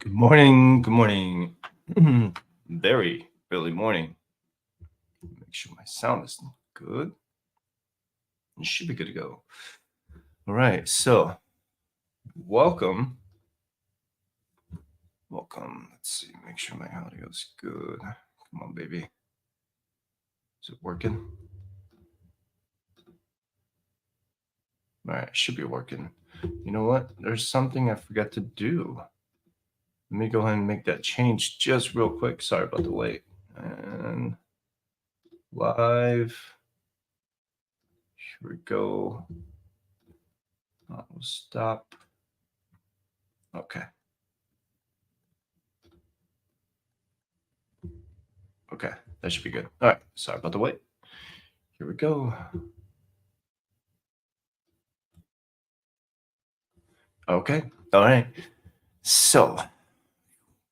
Good morning. Good morning. Very early morning. Make sure my sound is good. You should be good to go. All right. So, welcome. Welcome. Let's see. Make sure my audio is good. Come on, baby. Is it working? All right. Should be working. You know what? There's something I forgot to do. Let me go ahead and make that change just real quick. Sorry about the wait. And live. Here we go. We'll stop. Okay. Okay, that should be good. All right, sorry about the wait. Here we go. Okay, all right. So,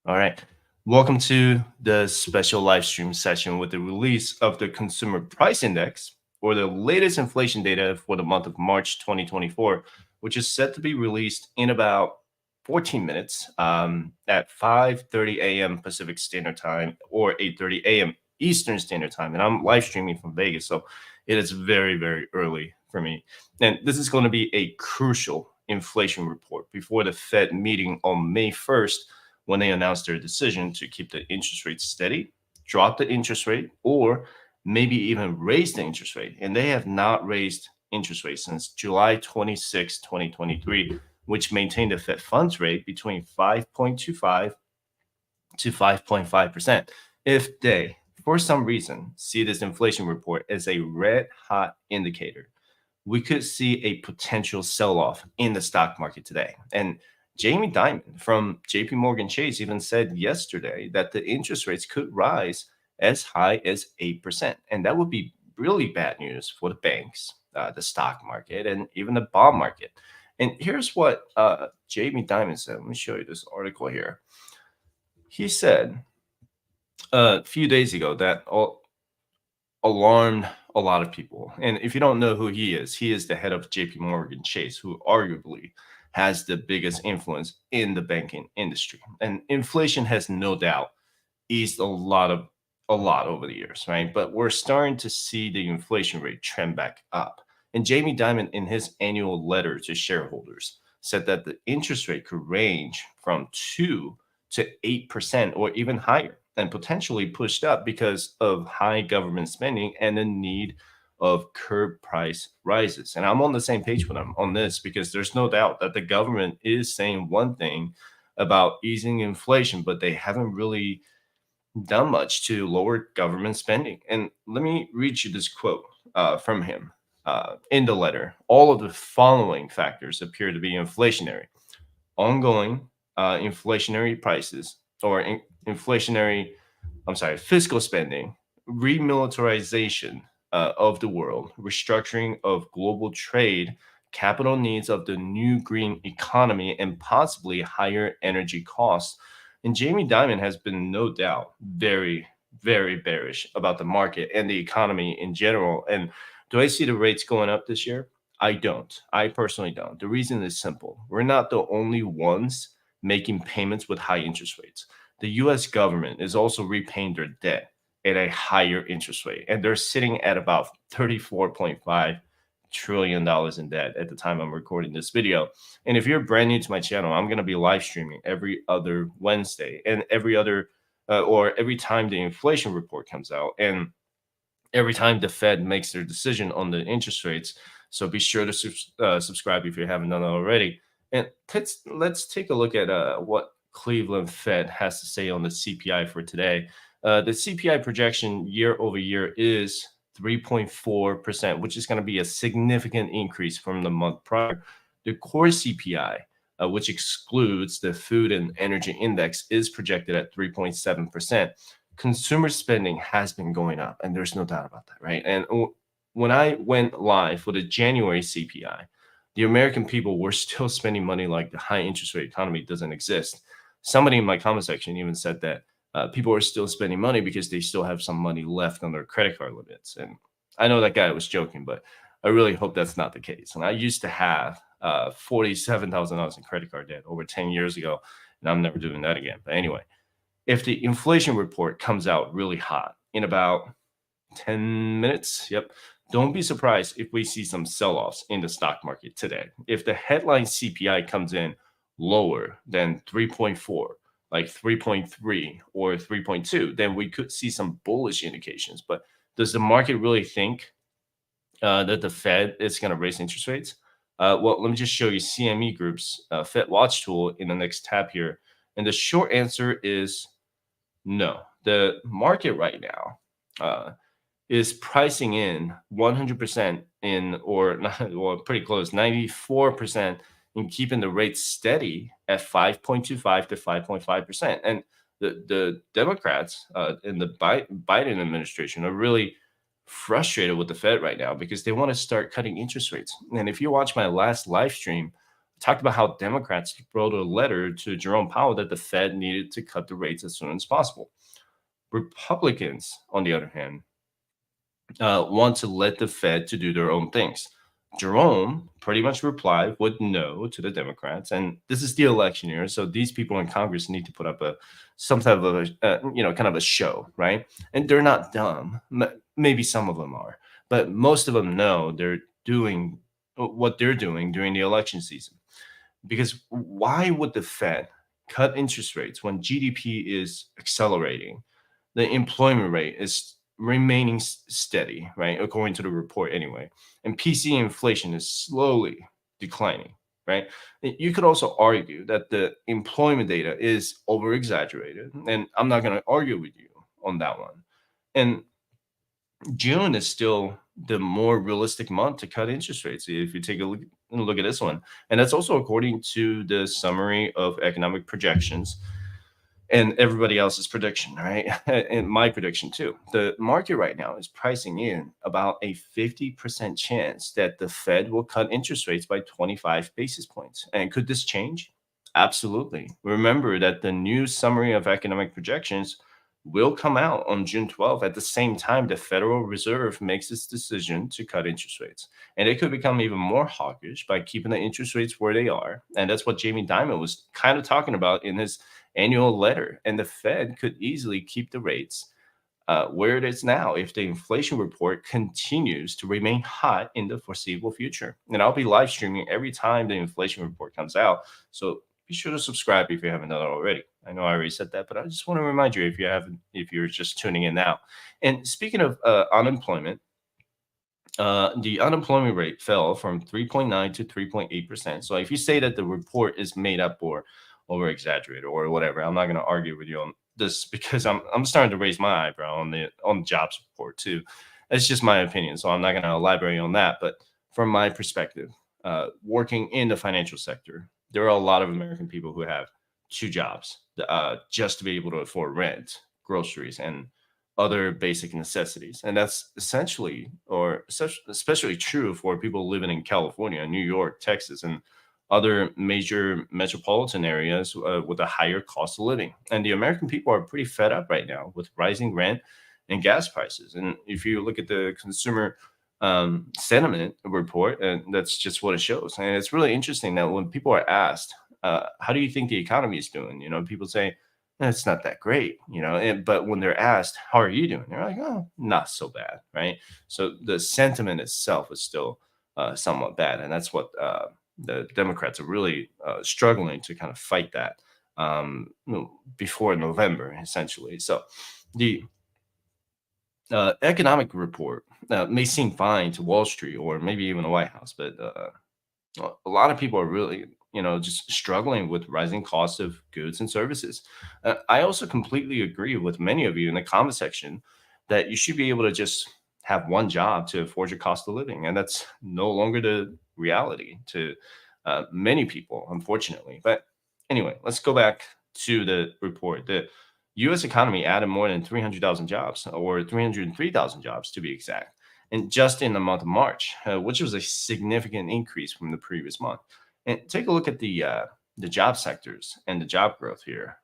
all right. Welcome to the special live stream session with the release of the Consumer Price Index, or the latest inflation data for the month of March 2024, which is set to be released in about 14 minutes at 5:30 a.m. Pacific Standard Time or 8:30 a.m. Eastern Standard Time. And I'm live streaming from Vegas, so it is very, very early for me. And this is going to be a crucial inflation report before the Fed meeting on May 1st, when they announced their decision to keep the interest rate steady, drop the interest rate, or maybe even raise the interest rate. And they have not raised interest rates since July 26, 2023, which maintained the Fed funds rate between 5.25 to 5.5%. If they, for some reason, see this inflation report as a red hot indicator, we could see a potential sell-off in the stock market today. And Jamie Dimon from JP Morgan Chase even said yesterday that the interest rates could rise as high as 8%. And that would be really bad news for the banks, the stock market, and even the bond market. And here's what Jamie Dimon said. Let me show you this article here. He said a few days ago that alarmed a lot of people. And if you don't know who he is the head of JP Morgan Chase, who arguably has the biggest influence in the banking industry. And inflation has no doubt eased a lot over the years, right? But we're starting to see the inflation rate trend back up. And Jamie Dimon, in his annual letter to shareholders, said that the interest rate could range from 2 to 8% or even higher, and potentially pushed up because of high government spending and the need of curb price rises. And I'm on the same page with them on this, because there's no doubt that the government is saying one thing about easing inflation, but they haven't really done much to lower government spending. And let me read you this quote from him in the letter. All of the following factors appear to be inflationary: ongoing inflationary prices, or fiscal spending, remilitarization of the world, restructuring of global trade, capital needs of the new green economy, and possibly higher energy costs. And Jamie Dimon has been, no doubt, very, very bearish about the market and the economy in general. And do I see the rates going up this year? I don't. I personally don't. The reason is simple. We're not the only ones making payments with high interest rates. The US government is also repaying their debt at a higher interest rate, and they're sitting at about $34.5 trillion in debt at the time I'm recording this video. And if you're brand new to my channel, I'm going to be live streaming every other Wednesday, and every time the inflation report comes out, and every time the Fed makes their decision on the interest rates. So be sure to subscribe if you haven't done that already. And let's take a look at what Cleveland Fed has to say on the CPI for today. The CPI projection year over year is 3.4%, which is going to be a significant increase from the month prior. The core CPI, which excludes the food and energy index, is projected at 3.7%. Consumer spending has been going up, and there's no doubt about that, right? And when I went live for the January CPI, the American people were still spending money like the high interest rate economy doesn't exist. Somebody in my comment section even said that people are still spending money because they still have some money left on their credit card limits. And I know that guy was joking, but I really hope that's not the case. And I used to have $47,000 in credit card debt over 10 years ago. and I'm never doing that again. But anyway, if the inflation report comes out really hot in about 10 minutes, yep, don't be surprised if we see some sell-offs in the stock market today. If the headline CPI comes in lower than 3.4, like 3.3 or 3.2, then we could see some bullish indications. But does the market really think that the Fed is going to raise interest rates? Well, let me just show you CME Group's Fed Watch tool in the next tab here. And the short answer is no. The market right now is pricing in 100% in, or not, well, pretty close, 94% in keeping the rate steady at 5.25 to 5.5%. And the Democrats in the Biden administration are really frustrated with the Fed right now because they want to start cutting interest rates. And if you watch my last live stream, I talked about how Democrats wrote a letter to Jerome Powell that the Fed needed to cut the rates as soon as possible. Republicans, on the other hand, want to let the Fed to do their own things. Jerome pretty much replied with no to the Democrats, and this is the election year, so these people in Congress need to put up some type of kind of a show, right? And they're not dumb. Maybe some of them are, but most of them know they're doing what they're doing during the election season. Because why would the Fed cut interest rates when GDP is accelerating? The employment rate is remaining steady, right? According to the report, anyway. And PC inflation is slowly declining, right? You could also argue that the employment data is over exaggerated. And I'm not going to argue with you on that one. And June is still the more realistic month to cut interest rates if you take a look at this one. And that's also according to the summary of economic projections and everybody else's prediction, right? And my prediction too. The market right now is pricing in about a 50% chance that the Fed will cut interest rates by 25 basis points. And could this change? Absolutely. Remember that the new summary of economic projections will come out on June 12th at the same time the Federal Reserve makes its decision to cut interest rates. And it could become even more hawkish by keeping the interest rates where they are. And that's what Jamie Dimon was kind of talking about in his annual letter. And the Fed could easily keep the rates where it is now if the inflation report continues to remain hot in the foreseeable future. And I'll be live streaming every time the inflation report comes out. So be sure to subscribe if you haven't done it already. I know I already said that, but I just want to remind you if you're just tuning in now. And speaking of unemployment, the unemployment rate fell from 3.9 to 3.8%. So if you say that the report is made up or over exaggerated or whatever, I'm not going to argue with you on this because I'm starting to raise my eyebrow on the jobs report too. It's just my opinion, so I'm not going to elaborate on that. But from my perspective, working in the financial sector, there are a lot of American people who have two jobs just to be able to afford rent, groceries, and other basic necessities. And that's essentially, or especially true for people living in California, New York, Texas, and other major metropolitan areas with a higher cost of living. And the American people are pretty fed up right now with rising rent and gas prices. And if you look at the consumer sentiment report, and that's just what it shows. And it's really interesting that when people are asked, how do you think the economy is doing? You know, people say, it's not that great, you know, but when they're asked, how are you doing? They're like, oh, not so bad, right? So the sentiment itself is still somewhat bad. And that's what the Democrats are really struggling to kind of fight that before November, essentially. So the economic report may seem fine to Wall Street or maybe even the White House, but a lot of people are really, just struggling with rising costs of goods and services. I also completely agree with many of you in the comment section that you should be able to just have one job to afford your cost of living. And that's no longer the reality to many people, unfortunately. But anyway, let's go back to the report. The U.S. economy added more than 300,000 jobs, or 303,000 jobs to be exact, and just in the month of March, which was a significant increase from the previous month. And take a look at the job sectors and the job growth here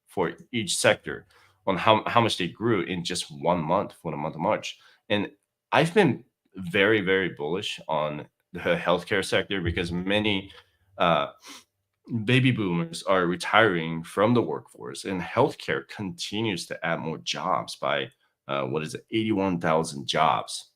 for each sector on how much they grew in just 1 month for the month of March. And I've been very, very bullish on the healthcare sector because many baby boomers are retiring from the workforce, and healthcare continues to add more jobs by 81,000 jobs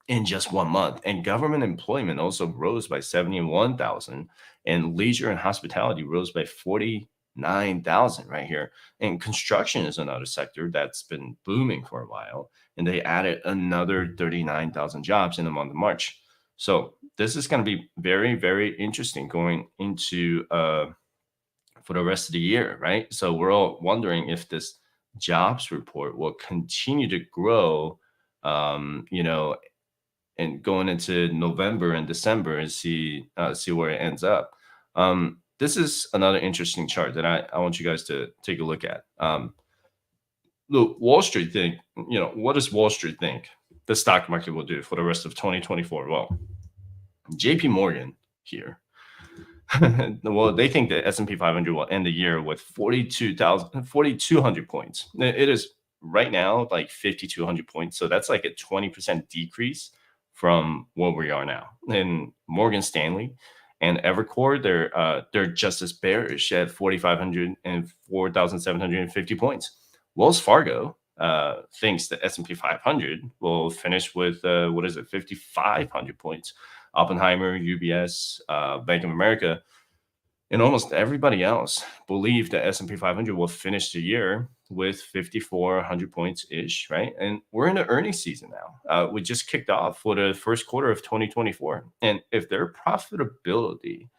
in just 1 month. And government employment also rose by 71,000, and leisure and hospitality rose by 49,000 right here. And construction is another sector that's been booming for a while, and they added another 39,000 jobs in the month of March. So this is going to be very, very interesting going into for the rest of the year, right? So we're all wondering if this jobs report will continue to grow, and going into November and December and see where it ends up. This is another interesting chart that I want you guys to take a look at. Look, Wall Street think, what does Wall Street think the stock market will do for the rest of 2024? Well, JP Morgan here. Well, they think the S&P 500 will end the year with 4,200 points. It is right now like 5,200 points. So that's like a 20% decrease from where we are now. And Morgan Stanley and Evercore, they're just as bearish at 4,500 and 4,750 points. Wells Fargo thinks the S&P 500 will finish with 5,500 points. Oppenheimer, UBS, Bank of America, and almost everybody else believe the S&P 500 will finish the year with 5,400 points ish, right? And we're in the earnings season now. We just kicked off for the first quarter of 2024. And if their profitability,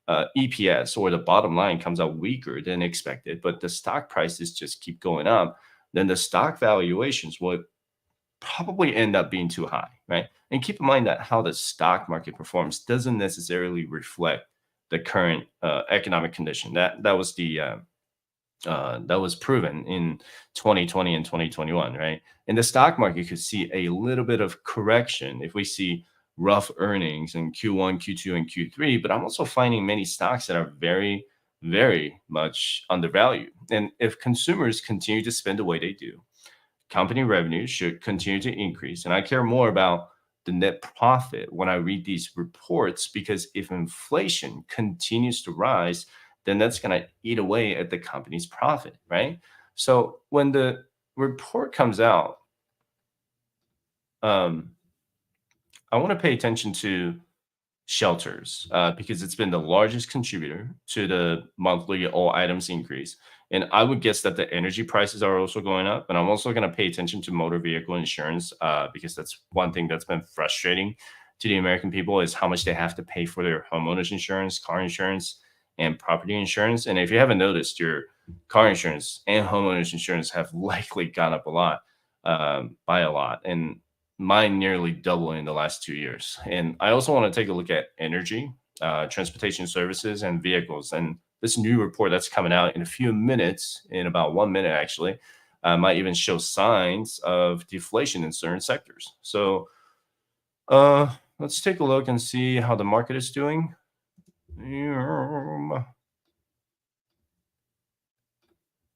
EPS, or the bottom line comes out weaker than expected, but the stock prices just keep going up, then the stock valuations will probably end up being too high, right? And keep in mind that how the stock market performs doesn't necessarily reflect the current economic condition. That was proven in 2020 and 2021, right? And the stock market could see a little bit of correction if we see rough earnings in Q1, Q2, and Q3. But I'm also finding many stocks that are very, very much undervalued. And if consumers continue to spend the way they do, company revenues should continue to increase. And I care more about the net profit when I read these reports, because if inflation continues to rise, then that's going to eat away at the company's profit, right? So when the report comes out, I want to pay attention to shelters because it's been the largest contributor to the monthly all items increase. And I would guess that the energy prices are also going up. And I'm also going to pay attention to motor vehicle insurance because that's one thing that's been frustrating to the American people, is how much they have to pay for their homeowners insurance, car insurance, and property insurance. And if you haven't noticed, your car insurance and homeowners insurance have likely gone up a lot, by a lot. And mine nearly double in the last 2 years. And I also want to take a look at energy, transportation services, and vehicles. And this new report that's coming out in a few minutes, in about 1 minute actually, might even show signs of deflation in certain sectors. So let's take a look and see how the market is doing.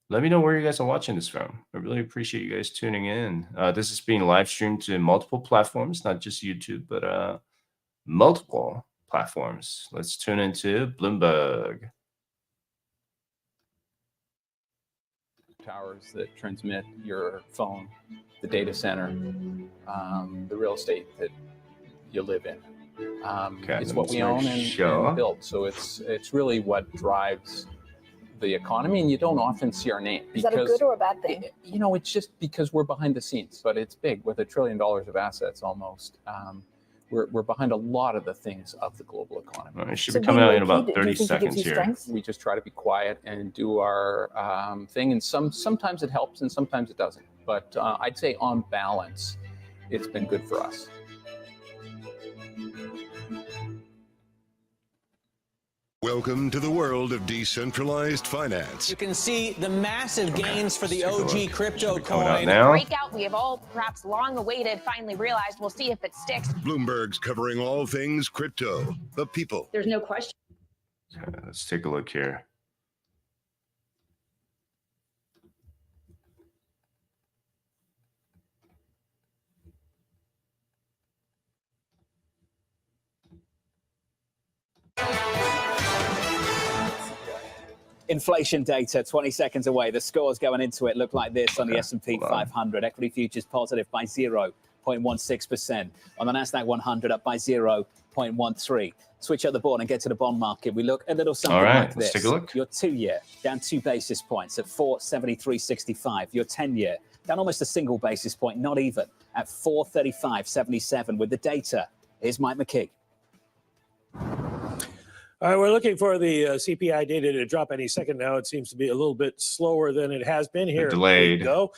Let me know where you guys are watching this from. I really appreciate you guys tuning in. This is being live streamed to multiple platforms, not just YouTube, but multiple platforms. Let's tune into Bloomberg. Towers that transmit your phone, the data center, the real estate that you live in. It's what we own and build. So it's really what drives the economy, and you don't often see our name. Is that a good or a bad thing? It's just because we're behind the scenes, but it's big with $1 trillion of assets almost. We're behind a lot of the things of the global economy. It should be coming out in about 30 seconds here. Strengths? We just try to be quiet and do our thing, and sometimes it helps and sometimes it doesn't. But I'd say on balance, it's been good for us. Welcome to the world of decentralized finance. You can see the massive gains for the OG crypto coin. Breakout we have all perhaps long awaited, finally realized. We'll see if it sticks. Bloomberg's covering all things crypto, the people. There's no question. Okay, let's take a look here. Inflation data, 20 seconds away. The scores going into it look like this on the S&P 500. Equity futures positive by 0.16%. On the Nasdaq 100 up by 0.13. Switch up the board and get to the bond market. We look a little something like this. Let's take a look. Your 2-year down 2 basis points at 473.65. Your 10-year down almost a single basis point, not even, at 435.77 with the data. Here's Mike McKee. All right, we're looking for the CPI data to drop any second now. It seems to be a little bit slower than it has been here. Delayed. Go.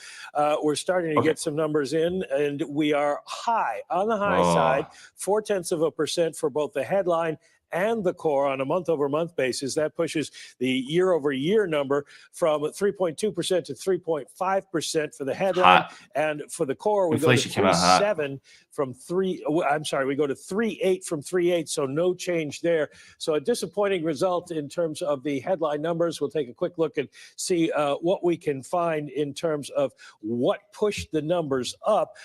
We're starting to get some numbers in, and we are high on the high side, 0.4% for both the headline and the core on a month-over-month basis. That pushes the year-over-year number from 3.2% to 3.5% for the headline, and for the core, we Inflation go to 3.7 from 3. I'm sorry, we go to 3.8 from 3.8, so no change there. So a disappointing result in terms of the headline numbers. We'll take a quick look and see what we can find in terms of what pushed the numbers up.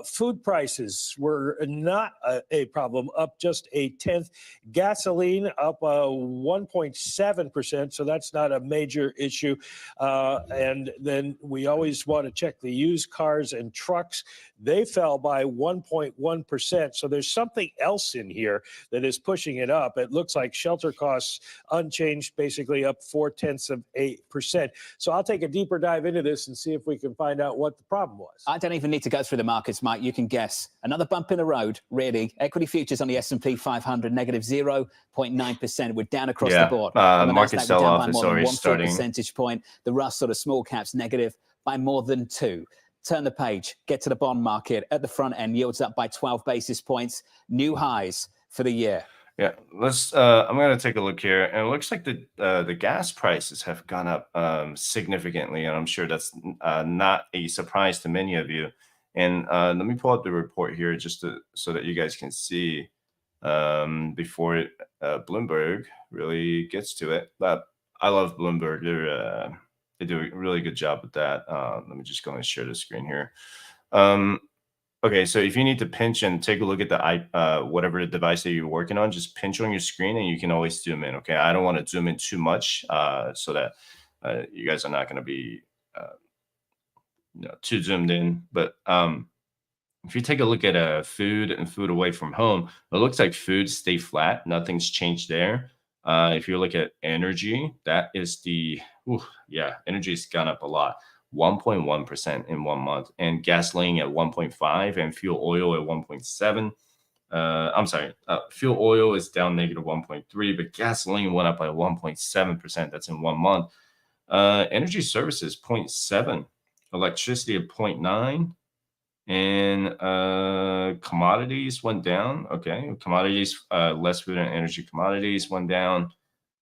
Food prices were not a problem, up just a tenth. Gasoline up 1.7%, so that's not a major issue. And then we always want to check the used cars and trucks. They fell by 1.1%. So there's something else in here that is pushing it up. It looks like shelter costs unchanged, basically up 0.4%. So I'll take a deeper dive into this and see if we can find out what the problem was. I don't even need to go through the markets, Mike. You can guess. Another bump in the road, really. Equity futures on the S&P 500, negative 0.9%. We're down across the board. Market sell-off is already 1 starting. percentage point. The Russ sort of small caps negative by more than 2. Turn the page, get to the bond market. At the front end, yields up by 12 basis points. New highs for the year. Yeah, let's. I'm going to take a look here, and it looks like the gas prices have gone up significantly, and I'm sure that's not a surprise to many of you. And let me pull up the report here just so that you guys can see before Bloomberg really gets to it. But I love Bloomberg. They do a really good job with that. Let me just go and share the screen here. Okay, so if you need to pinch and take a look at the whatever the device that you're working on, just pinch on your screen and you can always zoom in. Okay, I don't want to zoom in too much so that you guys are not going to be too zoomed in. But if you take a look at food and food away from home, it looks like food stay flat. Nothing's changed there. If you look at energy, that is energy's gone up a lot. 1.1% in 1 month, and gasoline at 1.5, and fuel oil at 1.7. I'm sorry, fuel oil is down negative 1.3, but gasoline went up by 1.7%. That's in 1 month. Energy services 0.7, electricity at 0.9, and commodities went down. Okay, commodities, less food and energy commodities went down.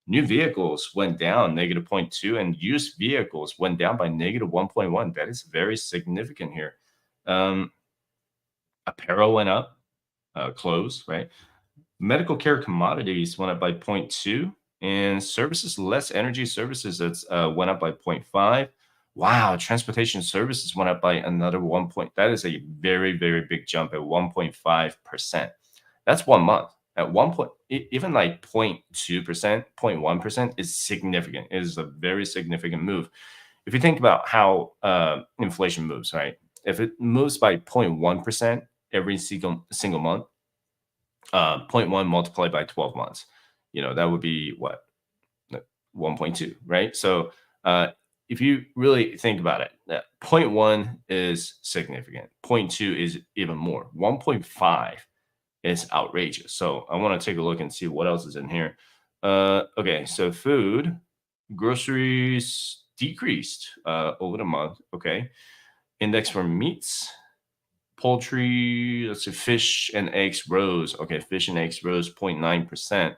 New vehicles went down negative 0.2, and used vehicles went down by negative 1.1. That is very significant here. Apparel went up, clothes, right? Medical care commodities went up by 0.2, and services, less energy services, went up by 0.5. Wow, transportation services went up by another 1 point. That is a very, very big jump at 1.5%. That's 1 month. At 1 point, even like 0.2%, 0.1% is significant. It is a very significant move. If you think about how inflation moves, right? If it moves by 0.1% every single month, 0.1 multiplied by 12 months, that would be what? 1.2, right? So if you really think about it, 0.1 is significant. 0.2 is even more. 1.5 is outrageous. So I want to take a look and see what else is in here. Okay, so food, groceries decreased over the month. Okay, index for meats, poultry, let's see, fish and eggs rose. Okay, fish and eggs rose 0.9%.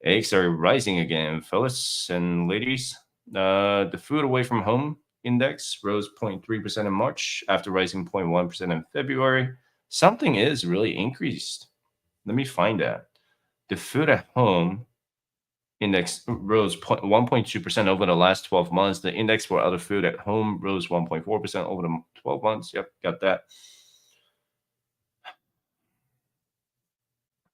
Eggs are rising again, fellas and ladies. The food away from home index rose 0.3% in March after rising 0.1% in February. Something is really increased. Let me find that. The food at home index rose 1.2% over the last 12 months. The index for other food at home rose 1.4% over the 12 months. Yep, got that.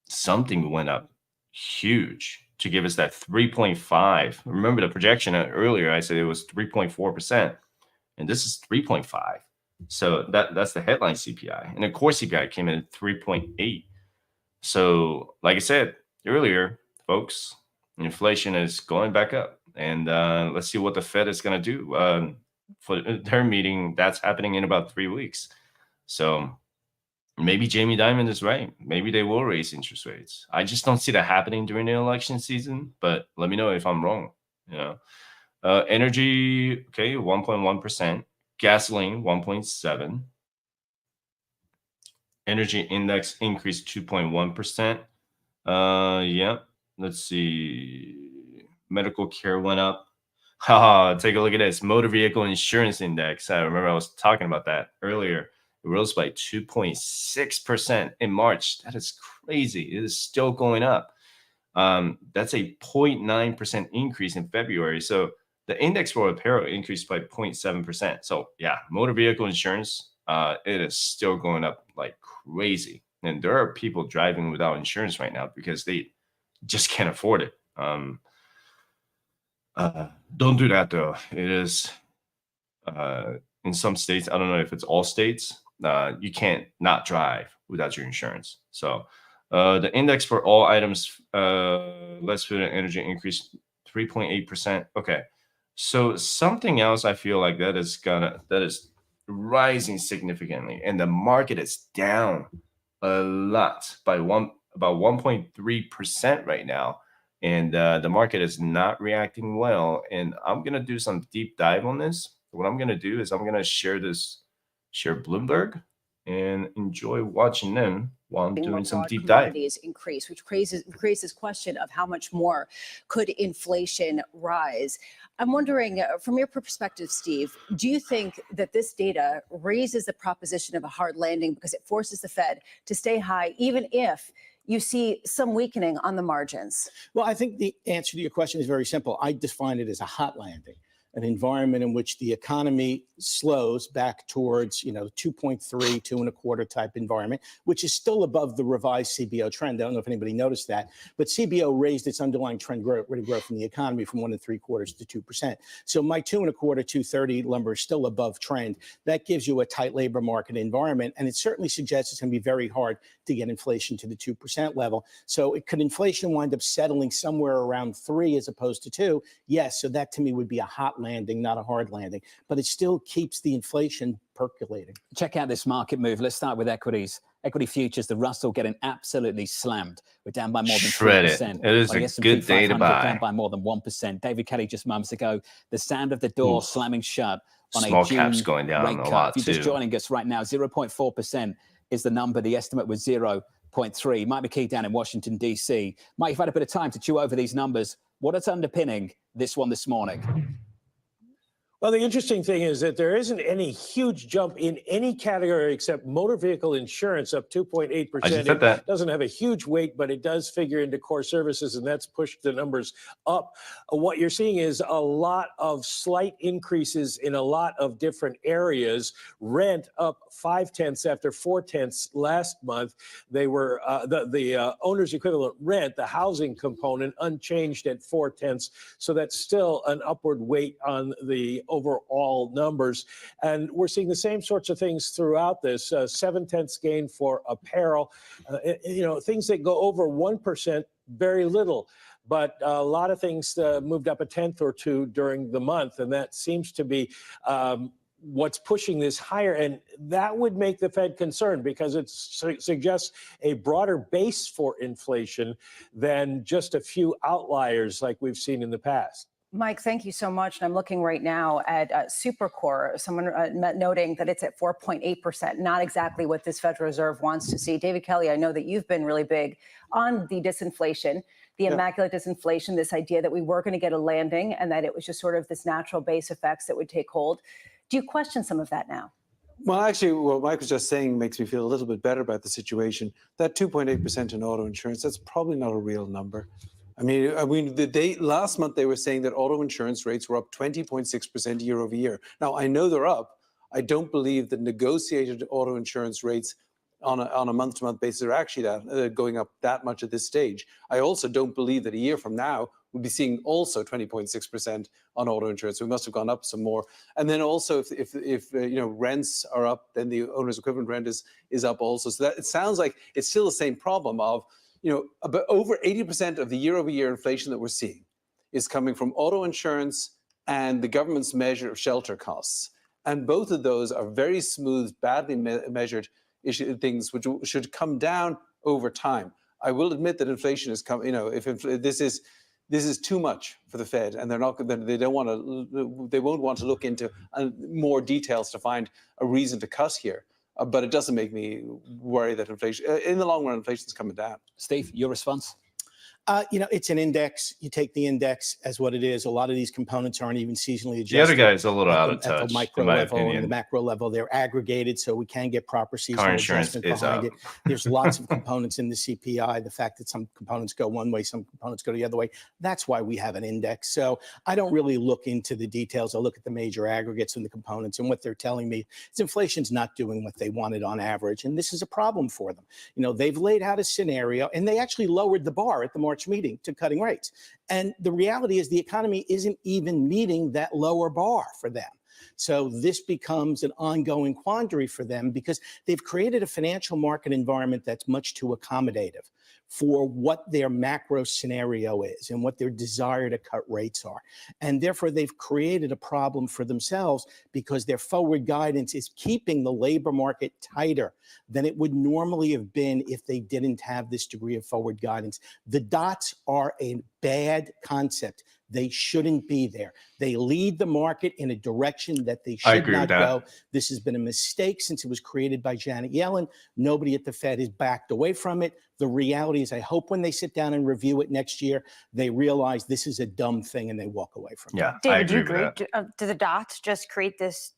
Something went up huge. to give us that 3.5. Remember the projection earlier, I said it was 3.4%, and this is 3.5. So that's the headline CPI. And the core CPI came in at 3.8. So like I said earlier, folks, inflation is going back up. And let's see what the Fed is going to do for their meeting. That's happening in about 3 weeks. So maybe Jamie Dimon is right. Maybe they will raise interest rates. I just don't see that happening during the election season, but let me know if I'm wrong. Energy, okay, 1.1%. Gasoline, 1.7%. Energy index increased 2.1%. Yeah, let's see. Medical care went up. Take a look at this. Motor vehicle insurance index. I remember I was talking about that earlier. It rose by 2.6% in March. That is crazy. It is still going up. That's a 0.9% increase in February. So the index for apparel increased by 0.7%. So yeah, motor vehicle insurance, it is still going up like crazy. And there are people driving without insurance right now because they just can't afford it. Don't do that though. It is in some states, I don't know if it's all states, you can't not drive without your insurance. So the index for all items, less food and energy increased 3.8%. Okay. So something else I feel like that is rising significantly, and the market is down a lot by about 1.3% right now. And the market is not reacting well. And I'm going to do some deep dive on this. What I'm going to do is I'm going to share Bloomberg and enjoy watching them while I'm doing some deep dive. Increase, which creates this question of how much more could inflation rise. I'm wondering, from your perspective, Steve, do you think that this data raises the proposition of a hard landing because it forces the Fed to stay high, even if you see some weakening on the margins? Well, I think the answer to your question is very simple. I define it as a hot landing, an environment in which the economy slows back towards, 2.3, 2.25 type environment, which is still above the revised CBO trend. I don't know if anybody noticed that, but CBO raised its underlying trend rate of growth in the economy from 1.75 to 2%. So my 2.25, 2.30 number is still above trend. That gives you a tight labor market environment, and it certainly suggests it's going to be very hard to get inflation to the 2% level. So could inflation wind up settling somewhere around 3 as opposed to 2? Yes. So that to me would be a hot landing, not a hard landing, but it still keeps the inflation percolating. Check out this market move. Let's start with equities. Equity futures, the Russell getting absolutely slammed. We're down by more than 3%. It is a good day to buy. Down by more than 1%. David Kelly just moments ago, the sound of the door slamming shut on small a June caps going down rate a cut. lot If you're just joining us right now, 0.4% is the number. The estimate was 0.3. Might be key down in Washington, D.C. Mike, you've had a bit of time to chew over these numbers. What is underpinning this one this morning? Well, the interesting thing is that there isn't any huge jump in any category except motor vehicle insurance, up 2.8%. It doesn't have a huge weight, but it does figure into core services, and that's pushed the numbers up. What you're seeing is a lot of slight increases in a lot of different areas. Rent up 0.5 after 0.4 last month. They were the owner's equivalent rent, the housing component, unchanged at 0.4. So that's still an upward weight on the overall numbers. And we're seeing the same sorts of things throughout this. 0.7 gain for apparel. Things that go over 1%, very little. But a lot of things moved up 0.1 or 0.2 during the month. And that seems to be what's pushing this higher. And that would make the Fed concerned because it suggests a broader base for inflation than just a few outliers like we've seen in the past. Mike, thank you so much. And I'm looking right now at Supercore, someone noting that it's at 4.8%, not exactly what this Federal Reserve wants to see. David Kelly, I know that you've been really big on the disinflation, the immaculate disinflation, this idea that we were going to get a landing and that it was just sort of this natural base effects that would take hold. Do you question some of that now? Well, actually, what Mike was just saying makes me feel a little bit better about the situation. That 2.8% in auto insurance, that's probably not a real number. I mean, last month they were saying that auto insurance rates were up 20.6% year over year. Now, I know they're up. I don't believe that negotiated auto insurance rates on a month-to-month basis are actually going up that much at this stage. I also don't believe that a year from now we'll be seeing also 20.6% on auto insurance. We must have gone up some more. And then also if rents are up, then the owner's equivalent rent is up also. So that it sounds like it's still the same problem of, about over 80% of the year-over-year inflation that we're seeing is coming from auto insurance and the government's measure of shelter costs. And both of those are very smooth, badly measured things which should come down over time. I will admit that inflation has come, this is too much for the Fed, and they won't want to look into more details to find a reason to cut here. But it doesn't make me worry that inflation, in the long run, inflation is coming down. Steve, your response? It's an index. You take the index as what it is. A lot of these components aren't even seasonally adjusted. The other guy is a little out of touch. At the micro level and the macro level, they're aggregated, so we can get proper seasonal adjustment behind it. There's lots of components in the CPI. The fact that some components go one way, some components go the other way. That's why we have an index. So I don't really look into the details. I look at the major aggregates and the components, and what they're telling me is inflation's not doing what they wanted on average, and this is a problem for them. They've laid out a scenario, and they actually lowered the bar at the March meeting to cutting rates. And the reality is the economy isn't even meeting that lower bar for them. So this becomes an ongoing quandary for them because they've created a financial market environment that's much too accommodative for what their macro scenario is and what their desire to cut rates are. And therefore, they've created a problem for themselves because their forward guidance is keeping the labor market tighter than it would normally have been if they didn't have this degree of forward guidance. The dots are a bad concept. They shouldn't be there. They lead the market in a direction that they should not go. This has been a mistake since it was created by Janet Yellen. Nobody at the Fed has backed away from it. The reality is I hope when they sit down and review it next year, they realize this is a dumb thing and they walk away from it. David, do you agree? Do the dots just create this,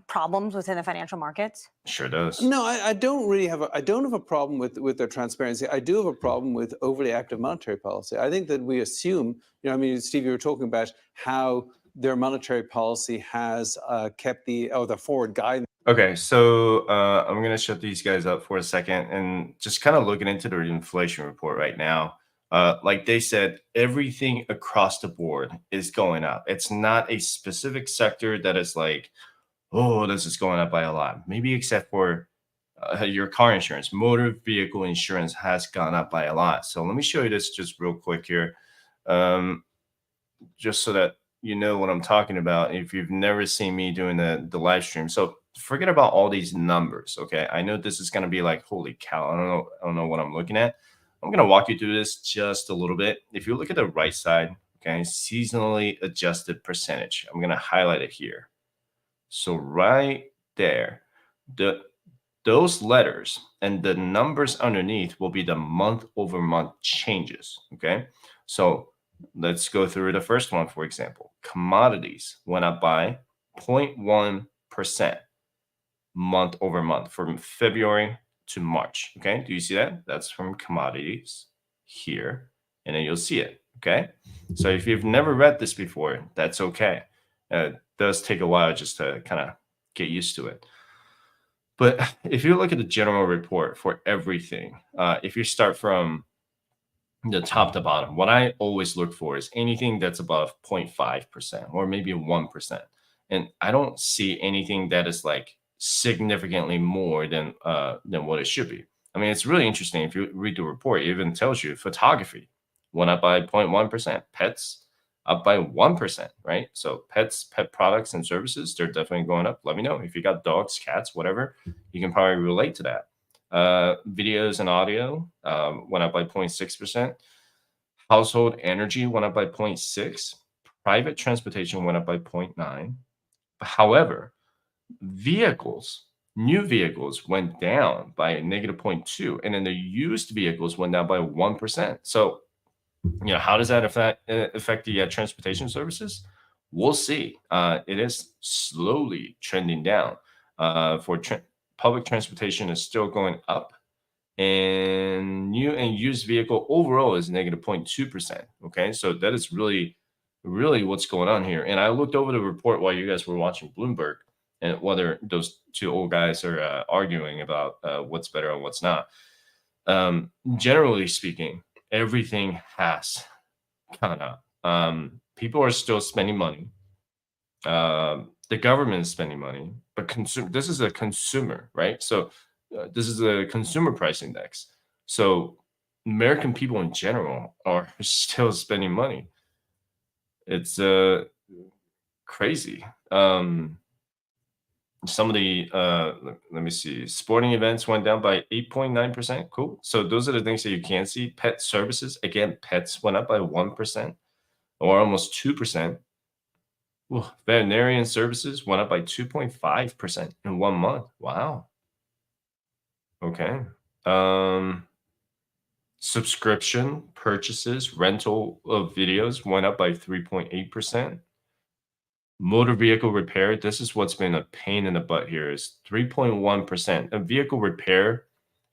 problems within the financial markets? Sure does. No, I don't really have a problem with their transparency. I do have a problem with overly active monetary policy. I think that we assume, Steve, you were talking about how their monetary policy has kept the forward guidance. Okay, so I'm going to shut these guys up for a second and just kind of looking into their inflation report right now. Like they said, everything across the board is going up. It's not a specific sector that is like, oh, this is going up by a lot. Maybe except for your car insurance. Motor vehicle insurance has gone up by a lot. So let me show you this just real quick here, just so that you know what I'm talking about if you've never seen me doing the live stream. So forget about all these numbers, okay? I know this is going to be like, holy cow, I don't know what I'm looking at. I'm going to walk you through this just a little bit. If you look at the right side, okay, seasonally adjusted percentage, I'm going to highlight it here. So right there, those letters and the numbers underneath will be the month-over-month changes, okay? So let's go through the first one, for example. Commodities went up by 0.1% month over month from February to March, okay? Do you see that? That's from commodities here, and then you'll see it, okay? So if you've never read this before, that's okay. It does take a while just to kind of get used to it. But if you look at the general report for everything, if you start from the top to bottom, what I always look for is anything that's above 0.5% or maybe 1%. And I don't see anything that is like significantly more than what it should be. I mean, it's really interesting. If you read the report, it even tells you photography went up by 0.1%, pets up by 1%, right? So pets, pet products and services, they're definitely going up. Let me know if you got dogs, cats, whatever, you can probably relate to that. Videos and audio went up by 0.6%. Household energy went up by 0.6%. Private transportation went up by 0.9%. However, vehicles, new vehicles went down by a negative 0.2%, and then the used vehicles went down by 1%. So, how does that affect the transportation services? We'll see. It is slowly trending down. Public transportation is still going up, and new and used vehicle overall is negative 0.2%. Okay, so that is really what's going on here. And I looked over the report while you guys were watching Bloomberg, and whether those two old guys are arguing about what's better and what's not. Generally speaking, everything has gone up. People are still spending money. The government is spending money, but this is a consumer, right? So this is a consumer price index. So American people in general are still spending money. It's crazy. Some of the let me see, sporting events went down by 8.9%. Cool. So those are the things that you can see. Pet services, again, pets went up by 1% or almost 2%. Well, veterinarian services went up by 2.5% in 1 month. Wow. Okay. Subscription purchases, rental of videos went up by 3.8%. Motor vehicle repair, this is what's been a pain in the butt here, is 3.1%. A vehicle repair,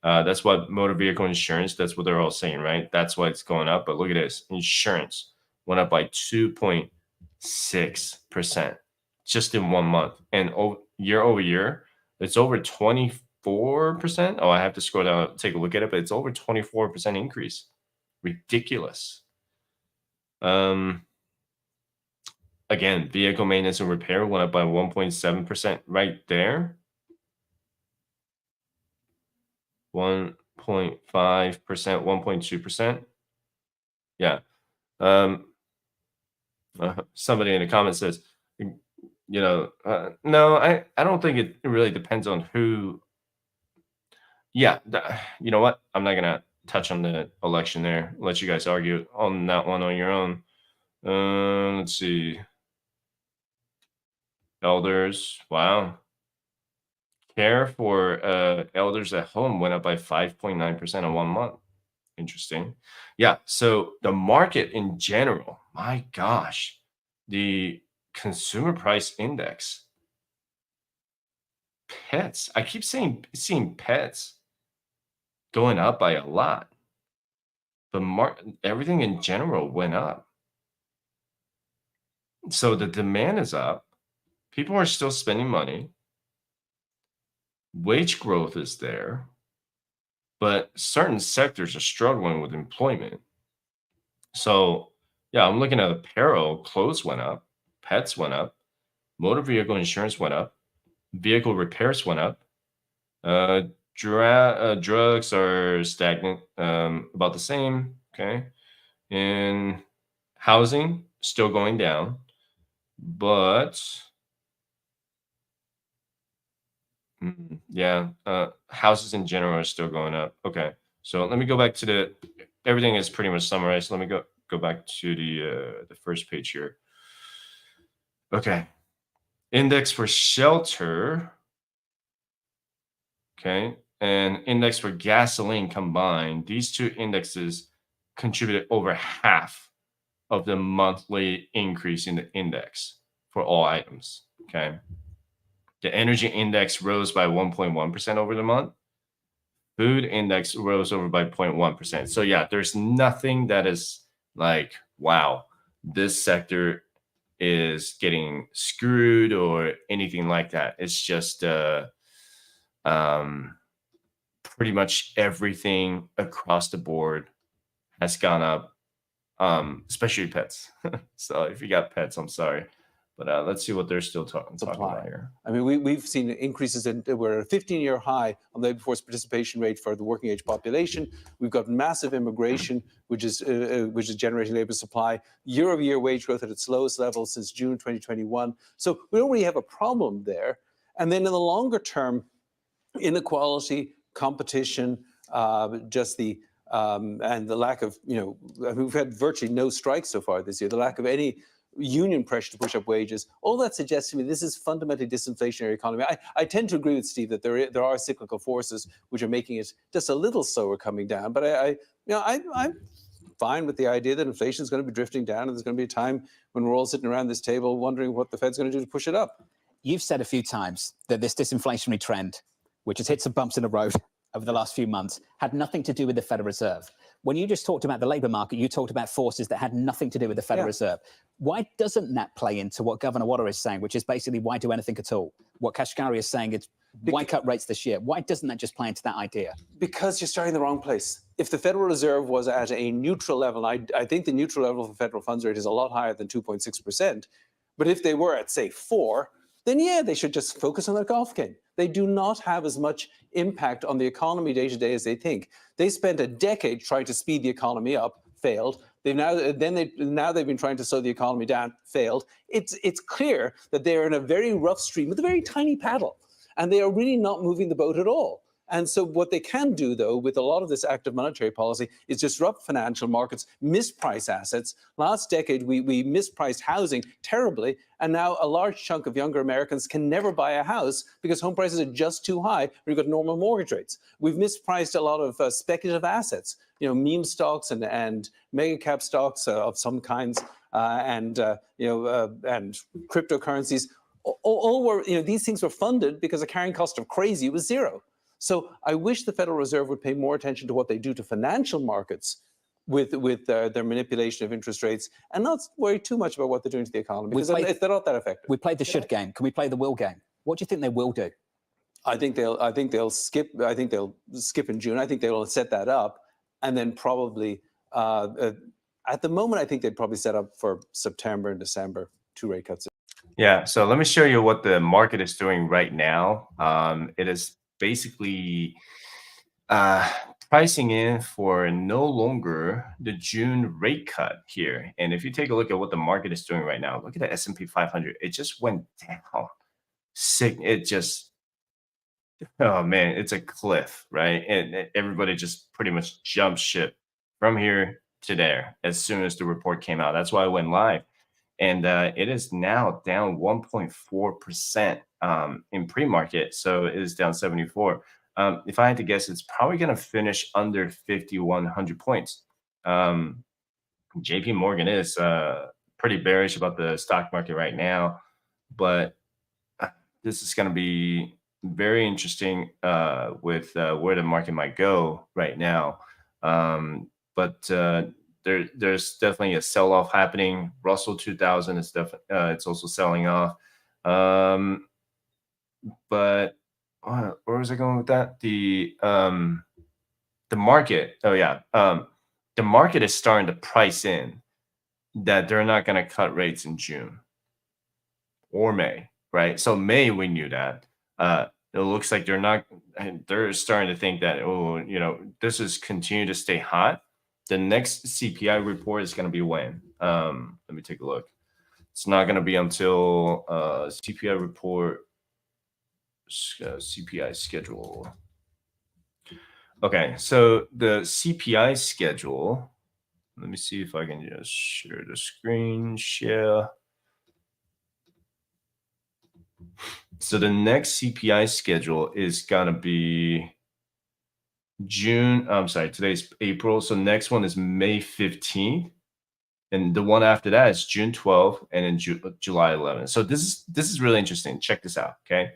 that's what motor vehicle insurance, that's what they're all saying, right? That's why it's going up. But look at this. Insurance went up by 2.6% just in 1 month. And year over year, it's over 24%. Oh, I have to scroll down and take a look at it, but it's over 24% increase. Ridiculous. Again, vehicle maintenance and repair went up by 1.7% right there. 1.5%, 1.2%. Yeah. Somebody in the comments says, no, I don't think it really depends on who. Yeah, you know what? I'm not going to touch on the election there. Let you guys argue on that one on your own. Let's see. Elders, wow. Care for elders at home went up by 5.9% in 1 month. Interesting. Yeah, so the market in general, my gosh, the consumer price index, pets, I keep seeing pets going up by a lot. But everything in general went up. So the demand is up. People are still spending money. Wage growth is there, but certain sectors are struggling with employment. So, yeah, I'm looking at apparel. Clothes went up. Pets went up. Motor vehicle insurance went up. Vehicle repairs went up. Drugs are stagnant, about the same. Okay. And housing still going down, but yeah, houses in general are still going up. Okay, so let me go back to everything is pretty much summarized. Let me go back to the first page here. Okay, index for shelter. Okay, and index for gasoline combined. These two indexes contributed over half of the monthly increase in the index for all items. Okay. The energy index rose by 1.1% over the month. Food index rose over by 0.1%. So yeah, there's nothing that is like, wow, this sector is getting screwed or anything like that. It's just pretty much everything across the board has gone up, especially pets. So if you got pets, I'm sorry. But let's see what they're still talking about here. I mean, we've seen increases we're at a 15-year high on the labor force participation rate for the working age population. We've got massive immigration, which is generating labor supply. Year-over-year wage growth at its lowest level since June 2021. So we don't really have a problem there. And then in the longer term, inequality, competition, just the and the lack of, I mean, we've had virtually no strikes so far this year. The lack of any union pressure to push up wages, all that suggests to me this is fundamentally disinflationary economy. I tend to agree with Steve that there are cyclical forces which are making it just a little slower coming down. But I'm fine with the idea that inflation is going to be drifting down, and there's going to be a time when we're all sitting around this table wondering what the Fed's going to do to push it up. You've said a few times that this disinflationary trend, which has hit some bumps in the road over the last few months, had nothing to do with the Federal Reserve. when you just talked about the labour market, you talked about forces that had nothing to do with the Federal Reserve. Why doesn't that play into what Governor Waller is saying, which is basically why do anything at all? What Kashkari is saying is why cut rates this year? Why doesn't that just play into that idea? Because you're starting in the wrong place. If the Federal Reserve was at a neutral level, I think the neutral level for federal funds rate is a lot higher than 2.6%. But if they were at, say, 4, then yeah, they should just focus on their golf game. They do not have as much impact on the economy day to day as they think. They spent a decade trying to speed the economy up, failed. Now they've been trying to slow the economy down, failed. It's clear that they are in a very rough stream with a very tiny paddle, and they are really not moving the boat at all. And so what they can do, though, with a lot of this active monetary policy is disrupt financial markets, misprice assets. Last decade, we mispriced housing terribly, and now a large chunk of younger Americans can never buy a house because home prices are just too high when you've got normal mortgage rates. We've mispriced a lot of speculative assets, meme stocks and mega cap stocks of some kinds, and cryptocurrencies. All were, these things were funded because the carrying cost of crazy was 0. So I wish the Federal Reserve would pay more attention to what they do to financial markets with their manipulation of interest rates, and not worry too much about what they're doing to the economy, because they're not that effective. We played the should game. Can we play the will game? What do you think they will do? I think they'll skip in June. I think they will set that up, and then probably at the moment, I think they'd probably set up for September and December 2 rate cuts. Yeah. So let me show you what the market is doing right now. It is basically pricing in for no longer the June rate cut here. And if you take a look at what the market is doing right now, look at the S&P 500. It just went down. It just, oh man, it's a cliff, right? And everybody just pretty much jumped ship from here to there as soon as the report came out. That's why I went live. And it is now down 1.4% in pre-market. So it is down 74. If I had to guess, it's probably going to finish under 5,100 points. JP Morgan is pretty bearish about the stock market right now, but this is going to be very interesting with where the market might go right now. There's definitely a sell-off happening. Russell 2000 is it's also selling off. But where was I going with that? The market. Oh yeah. The market is starting to price in that they're not going to cut rates in June or May, right? So May, we knew that. It looks like they're not. They're starting to think that this is continue to stay hot. The next CPI report is going to be when? Let me take a look. It's not going to be until CPI report, CPI schedule. Okay, so the CPI schedule, let me see if I can just share the screen, share. So the next CPI schedule is going to be June, I'm sorry, today's April. So next one is May 15th. And the one after that is June 12th and then July 11th. So this is really interesting. Check this out, okay?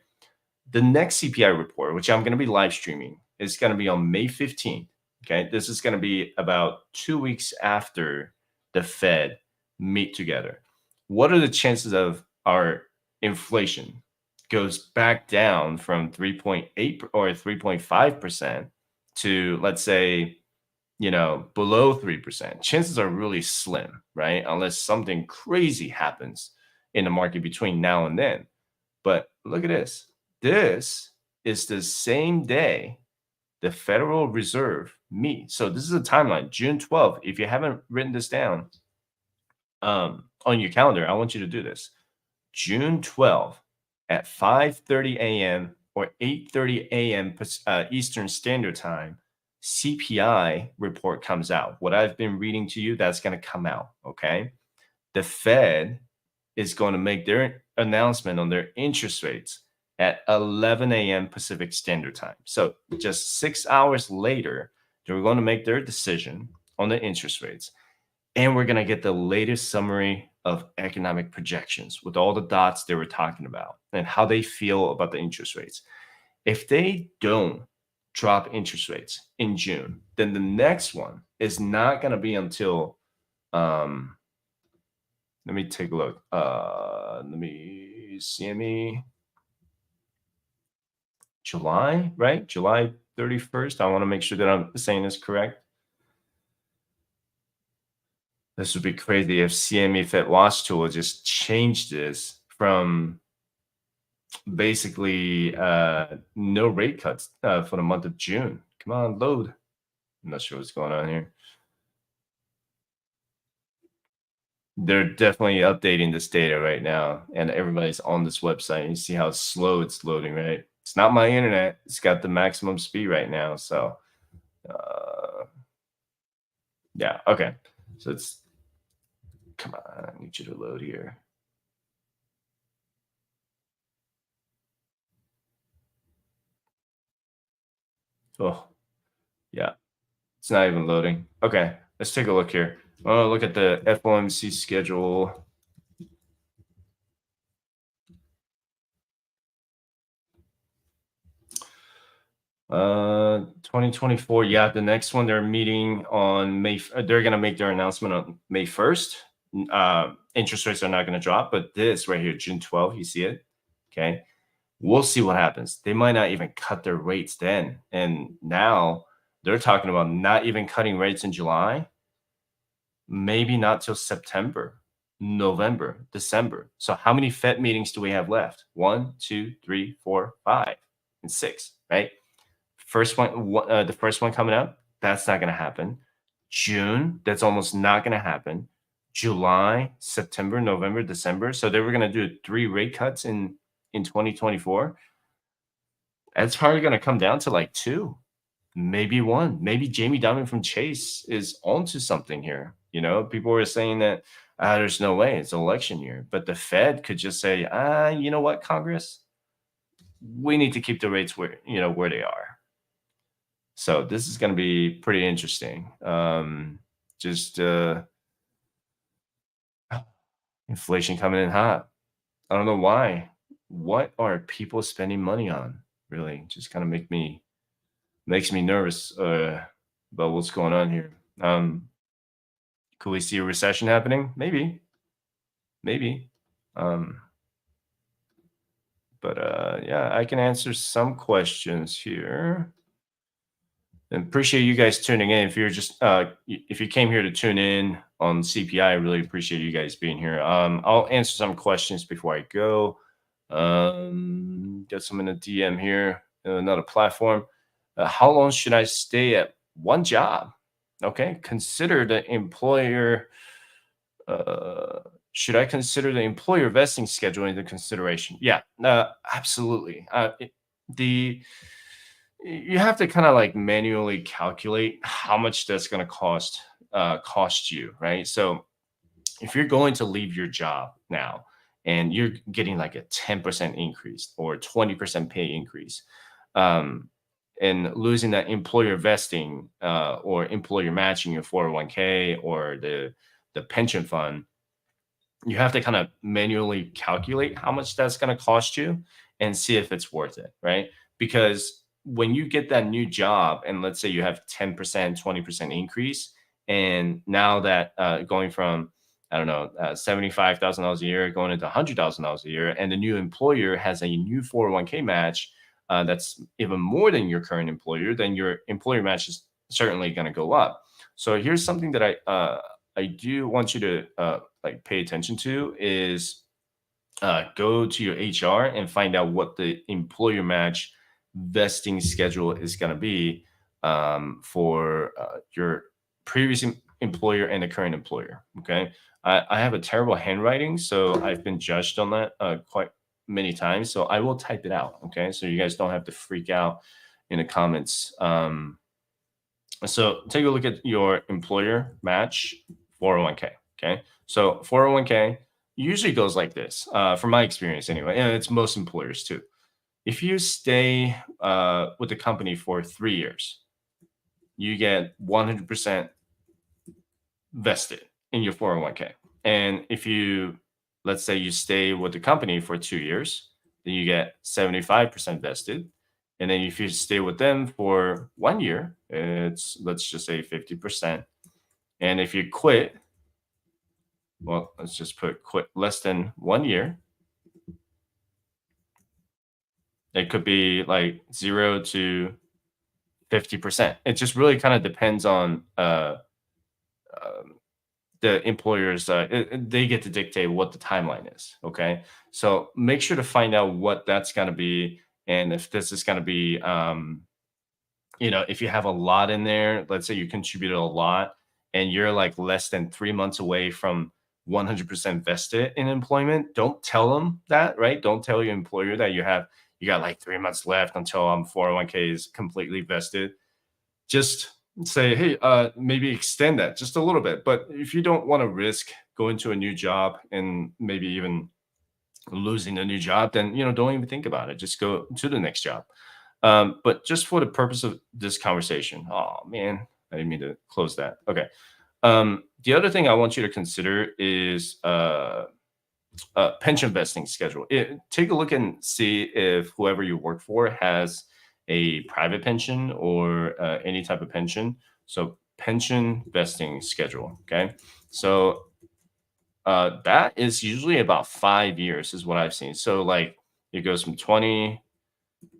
The next CPI report, which I'm going to be live streaming, is going to be on May 15th, okay? This is going to be about 2 weeks after the Fed meet together. What are the chances of our inflation goes back down from 3.8 or 3.5% to, let's say, below 3%? Chances are really slim, right? Unless something crazy happens in the market between now and then. But look at this. This is the same day the Federal Reserve meets. So this is a timeline, June 12th. If you haven't written this down on your calendar, I want you to do this. June 12th at 5:30 a.m. or 8:30 a.m. Eastern Standard Time, CPI report comes out. What I've been reading to you, that's going to come out, okay? The Fed is going to make their announcement on their interest rates at 11 a.m. Pacific Standard Time. So just 6 hours later, they're going to make their decision on the interest rates. And we're going to get the latest summary of economic projections with all the dots they were talking about and how they feel about the interest rates. If they don't drop interest rates in June, then the next one is not going to be until, let me take a look. Let me CME July, right? July 31st. I want to make sure that I'm saying this correct. This would be crazy if CME Fed Watch Tool just changed this from basically no rate cuts for the month of June. Come on, load. I'm not sure what's going on here. They're definitely updating this data right now, and everybody's on this website. You see how slow it's loading, right? It's not my internet. It's got the maximum speed right now. So, yeah, okay. So it's, come on, I need you to load here. Oh, yeah, it's not even loading. Okay, let's take a look here. Oh, look at the FOMC schedule. Uh, 2024. Yeah, the next one they're meeting on May. They're gonna make their announcement on May 1st. Interest rates are not gonna drop, but this right here, June 12th, you see it? Okay, we'll see what happens. They might not even cut their rates then, and now they're talking about not even cutting rates in July. Maybe not till September, November, December. So how many Fed meetings do we have left? 1, 2, 3, 4, 5, and 6, right? First one, the first one coming up, that's not going to happen. June, that's almost not going to happen. July, September, November, December. So they were going to do 3 rate cuts in 2024. That's probably going to come down to like 2, maybe 1. Maybe Jamie Dimon from Chase is onto something here. You know, people were saying that there's no way, it's election year. But the Fed could just say, you know what, Congress, we need to keep the rates where they are. So this is going to be pretty interesting. Inflation coming in hot. I don't know why. What are people spending money on? Really, just kind of makes me nervous about what's going on here. Could we see a recession happening? Maybe. But yeah, I can answer some questions here. And appreciate you guys tuning in. If you're just if you came here to tune in on CPI, I really appreciate you guys being here. I'll answer some questions before I go. Get some in the DM here. Another platform. How long should I stay at one job? Okay, consider the employer. Should I consider the employer vesting schedule into consideration? Yeah, absolutely. You have to kind of like manually calculate how much that's going to cost you, right? So if you're going to leave your job now and you're getting like a 10% increase or 20% pay increase, and losing that employer vesting or employer matching your 401k or the pension fund, you have to kind of manually calculate how much that's going to cost you and see if it's worth it, right? Because when you get that new job and let's say you have 10%, 20% increase, and now that going from, I don't know, $75,000 a year going into $100,000 a year, and the new employer has a new 401k match that's even more than your current employer, then your employer match is certainly going to go up. So here's something that I do want you to like pay attention to is go to your HR and find out what the employer match vesting schedule is going to be for your previous employer and the current employer. Okay. I have a terrible handwriting, so I've been judged on that quite many times. So I will type it out. Okay. So you guys don't have to freak out in the comments. So take a look at your employer match 401k. Okay. So 401k usually goes like this, from my experience anyway, and it's most employers too. If you stay with the company for 3 years, you get 100% vested in your 401k. And if you, let's say you stay with the company for 2 years, then you get 75% vested. And then if you stay with them for 1 year, it's, let's just say 50%. And if you quit, well, let's just put quit less than 1 year. It could be like 0 to 50%. It just really kind of depends on the employers. They get to dictate what the timeline is. Okay, so make sure to find out what that's going to be, and if this is going to be, if you have a lot in there, let's say you contributed a lot, and you're like less than 3 months away from 100% vested in employment, don't tell them that, right? Don't tell your employer that you got like 3 months left until 401k is completely vested. Just say, hey, maybe extend that just a little bit. But if you don't want to risk going to a new job and maybe even losing a new job, then don't even think about it. Just go to the next job. But just for the purpose of this conversation, oh man, I didn't mean to close that. Okay. The other thing I want you to consider is pension vesting schedule. Take a look and see if whoever you work for has a private pension or any type of pension. So pension vesting schedule. Okay. So that is usually about 5 years is what I've seen. So like it goes from 20,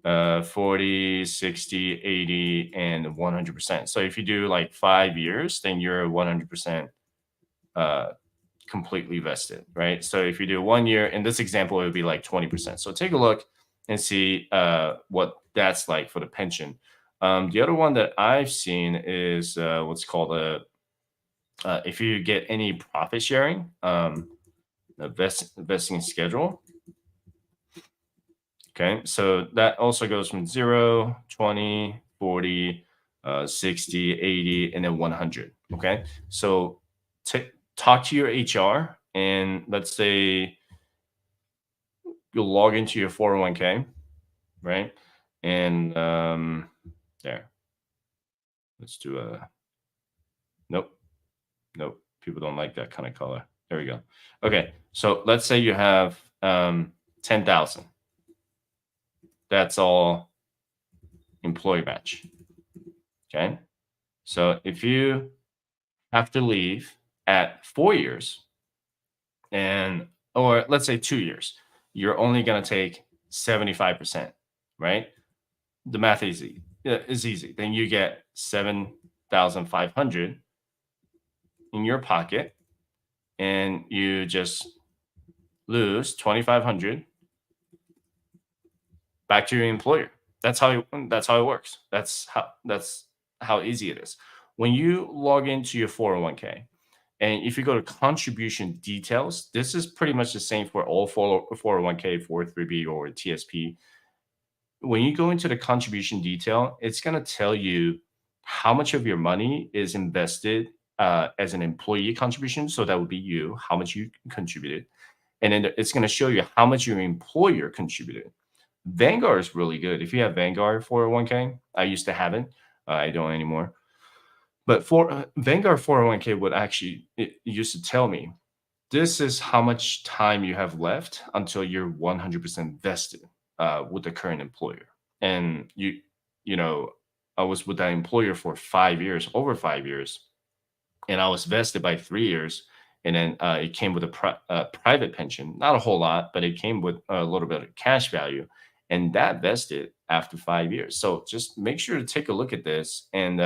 40, 60, 80, and 100%. So if you do like 5 years, then you're 100% completely vested, right? So if you do 1 year, in this example, it would be like 20%. So take a look and see what that's like for the pension. The other one that I've seen is what's called if you get any profit sharing, a vesting schedule. Okay, so that also goes from 0, 20, 40, 60, 80, and then 100. Okay, so talk to your HR, and let's say you'll log into your 401k, right? And there. Let's do nope. People don't like that kind of color. There we go. Okay, so let's say you have 10,000. That's all employee match. Okay, so if you have to leave at 4 years, or let's say 2 years, you're only going to take 75%, right? The math is easy. Then you get 7,500 in your pocket, and you just lose 2,500 back to your employer. That's how it works. That's how easy it is. When you log into your 401k, and if you go to contribution details, this is pretty much the same for all 401k, 403b, or TSP. When you go into the contribution detail, it's going to tell you how much of your money is invested as an employee contribution. So that would be you, how much you contributed. And then it's going to show you how much your employer contributed. Vanguard is really good. If you have Vanguard 401k, I used to have it. I don't anymore. But for Vanguard 401k would actually, it used to tell me, this is how much time you have left until you're 100% vested with the current employer. And I was with that employer for 5 years, over 5 years, and I was vested by 3 years. And then it came with a private pension, not a whole lot, but it came with a little bit of cash value, and that vested after 5 years. So just make sure to take a look at this and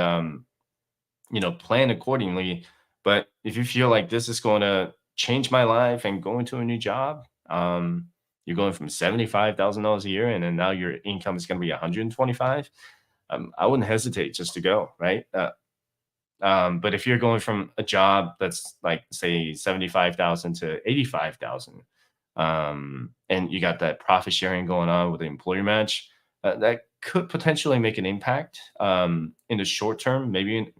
plan accordingly. But if you feel like this is going to change my life and go into a new job, you're going from $75,000 a year, and then now your income is going to be 125. I wouldn't hesitate just to go, right? But if you're going from a job that's like, say, 75,000 to 85,000, and you got that profit sharing going on with the employer match, that could potentially make an impact in the short term, maybe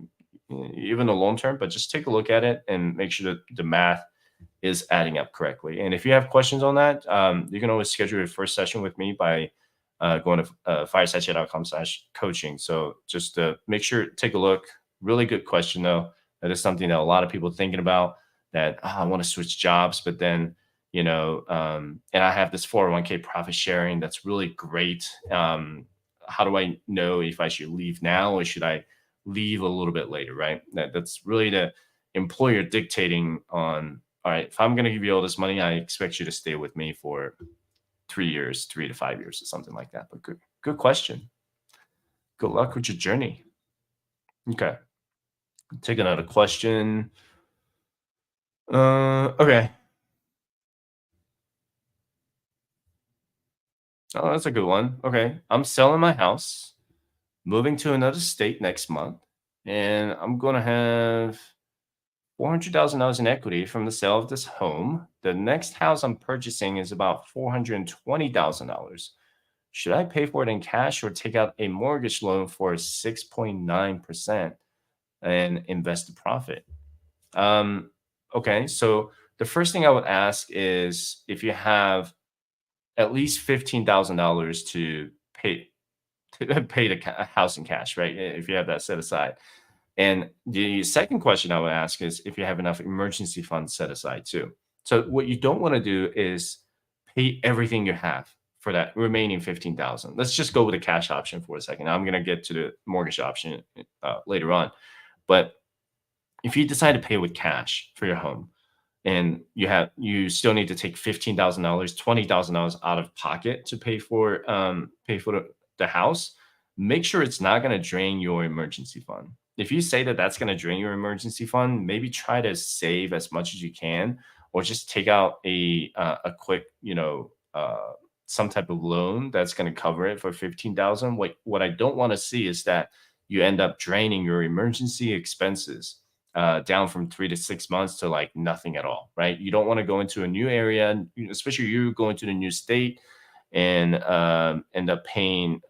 even the long term. But just take a look at it and make sure that the math is adding up correctly. And if you have questions on that, you can always schedule your first session with me by going to firesidechat.com/coaching. So just make sure, take a look. Really good question, though. That is something that a lot of people are thinking about, that I want to switch jobs, but then, and I have this 401k profit sharing that's really great. How do I know if I should leave now or should I leave a little bit later, right? That's really the employer dictating on, all right, if I'm going to give you all this money, I expect you to stay with me for 3 years, 3 to 5 years, or something like that. But good question. Good luck with your journey. Okay. Take another question. Okay. Oh, that's a good one. Okay. I'm selling my house, moving to another state next month, and I'm going to have $400,000 in equity from the sale of this home. The next house I'm purchasing is about $420,000. Should I pay for it in cash or take out a mortgage loan for 6.9% and invest the profit? Okay, so the first thing I would ask is if you have at least $15,000 to pay the house in cash, right? If you have that set aside. And the second question I would ask is if you have enough emergency funds set aside too. So what you don't want to do is pay everything you have for that remaining 15,000. Let's just go with the cash option for a second. I'm going to get to the mortgage option later on. But if you decide to pay with cash for your home, and you still need to take $15,000, $20,000 out of pocket to pay for the house, make sure it's not going to drain your emergency fund. If you say that that's going to drain your emergency fund, maybe try to save as much as you can, or just take out a quick, some type of loan that's going to cover it for $15,000. What I don't want to see is that you end up draining your emergency expenses down from 3 to 6 months to like nothing at all, right? You don't want to go into a new area, especially you going to the new state, and end up paying,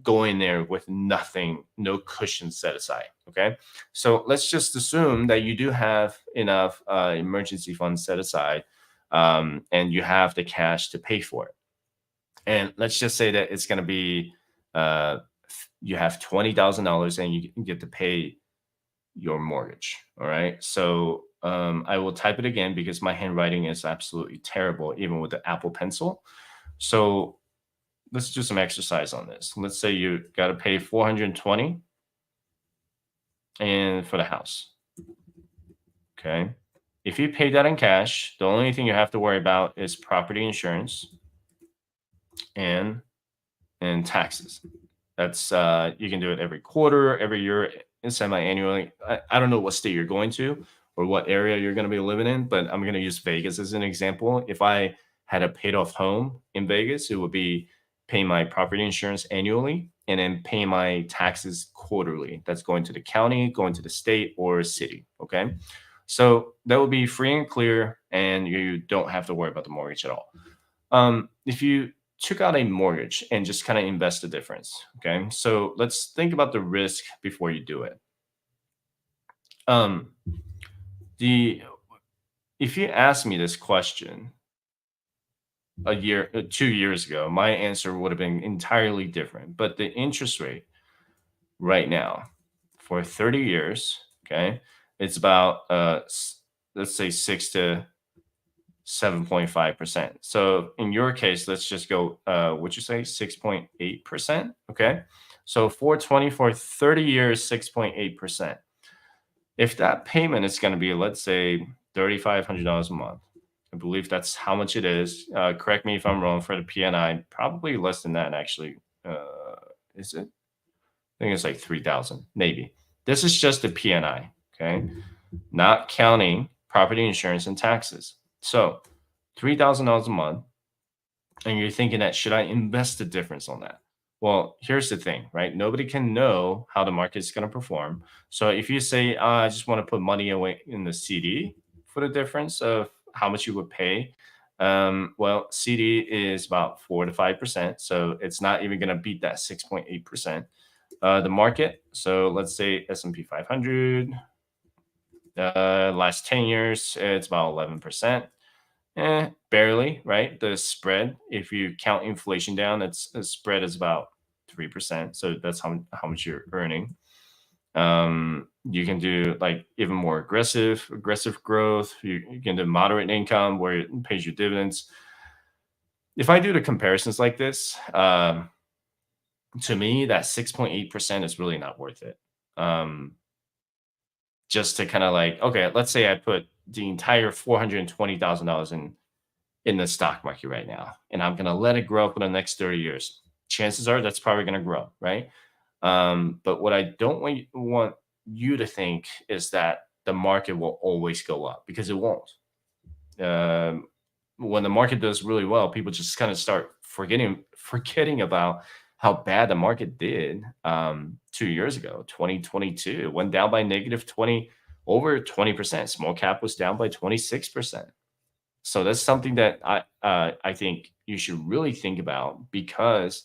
going there with nothing, no cushion set aside. Okay, so let's just assume that you do have enough emergency funds set aside, and you have the cash to pay for it. And let's just say that it's going to be you have $20,000 and you get to pay your mortgage. All right. So I will type it again because my handwriting is absolutely terrible, even with the Apple Pencil. So let's do some exercise on this. Let's say you got to pay $420 and for the house. Okay. If you pay that in cash, the only thing you have to worry about is property insurance and taxes. That's you can do it every quarter, every year, and semi-annually. I don't know what state you're going to or what area you're going to be living in, but I'm going to use Vegas as an example. If I had a paid off home in Vegas, it would be paying my property insurance annually and then paying my taxes quarterly. That's going to the county, going to the state or city. Okay. So that would be free and clear, and you don't have to worry about the mortgage at all. If you took out a mortgage and just kind of invest the difference. Okay. So let's think about the risk before you do it. If you asked me this question 2 years ago, my answer would have been entirely different. But the interest rate right now for 30 years, okay, it's about let's say 6 to 7.5%. So in your case, let's just go, what'd you say, 6.8%? Okay. So 420 for 30 years, 6.8%. If that payment is going to be, let's say, $3,500 a month, I believe that's how much it is. Correct me if I'm wrong for the PNI, probably less than that actually. Is it? I think it's like 3,000, maybe. This is just the PNI, okay? Not counting property insurance and taxes. So $3,000 a month, and you're thinking that should I invest the difference on that? Well, here's the thing, right? Nobody can know how the market is going to perform. So if you say, I just want to put money away in the CD for the difference of how much you would pay, well, CD is about 4 to 5%. So it's not even going to beat that 6.8%. The market, so let's say S&P 500, last 10 years, it's about 11%. Barely, right? The spread, if you count inflation down, the spread is about 3%. So that's how much you're earning. You can do like even more aggressive growth. You can do moderate income where it pays you dividends. If I do the comparisons like this, to me, that 6.8% is really not worth it. just to kind of like, okay, let's say I put the entire $420,000 in the stock market right now, and I'm going to let it grow for the next 30 years. Chances are that's probably going to grow, right? But what I don't want you to think is that the market will always go up, because it won't. When the market does really well, people just kind of start forgetting about how bad the market did 2 years ago. 2022, it went down by over 20%. Small cap was down by 26%. So that's something that I think you should really think about, because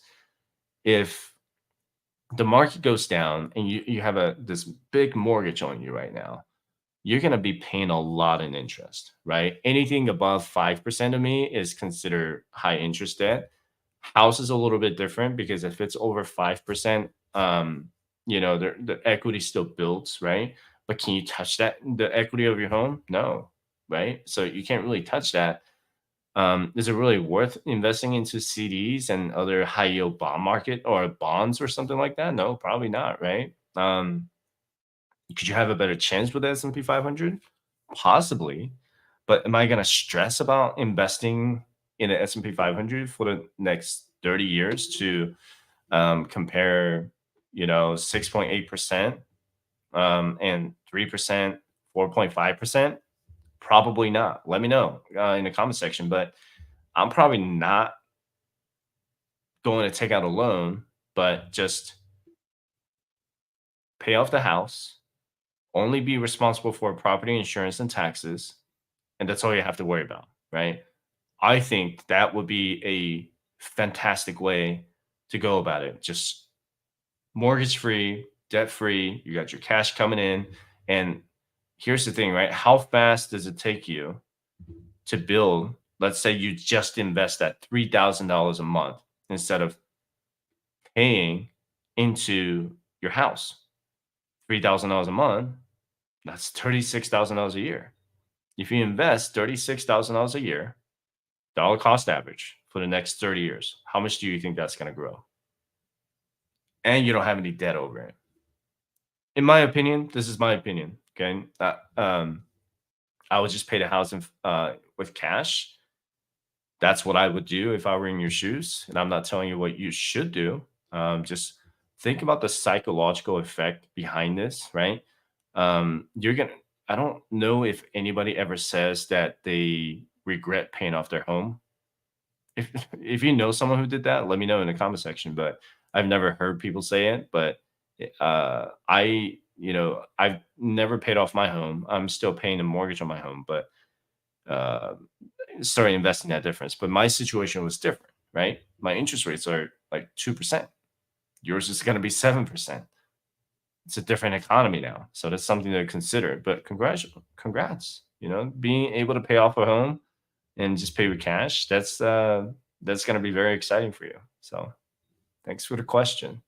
if the market goes down and you have this big mortgage on you right now, you're going to be paying a lot in interest, right? Anything above 5% to me is considered high interest debt. House is a little bit different, because if it's over 5%, the equity still builds, right? But can you touch the equity of your home? No, right? So you can't really touch that. Is it really worth investing into CDs and other high yield bond market or bonds or something like that? No, probably not, right? Could you have a better chance with the S&P 500? Possibly. But am I going to stress about investing in the S&P 500 for the next 30 years to compare, 6.8% and 3%, 4.5%? Probably not. Let me know in the comment section. But I'm probably not going to take out a loan, but just pay off the house, only be responsible for property insurance and taxes, and that's all you have to worry about, right? I think that would be a fantastic way to go about it. Just mortgage-free, debt-free, you got your cash coming in. And here's the thing, right? How fast does it take you to build? Let's say you just invest that $3,000 a month instead of paying into your house. $3,000 a month, that's $36,000 a year. If you invest $36,000 a year, dollar cost average for the next 30 years, how much do you think that's going to grow? And you don't have any debt over it. In my opinion, this is my opinion. Okay, I would just pay the house with cash. That's what I would do if I were in your shoes. And I'm not telling you what you should do. Just think about the psychological effect behind this, right? I don't know if anybody ever says that they regret paying off their home. If you know someone who did that, let me know in the comment section. But I've never heard people say it. But I've never paid off my home. I'm still paying a mortgage on my home, but started investing that difference. But my situation was different, right? My interest rates are like 2%. Yours is going to be 7%. It's a different economy now. So that's something to consider. But congrats, being able to pay off a home and just pay with cash, that's going to be very exciting for you. So thanks for the question.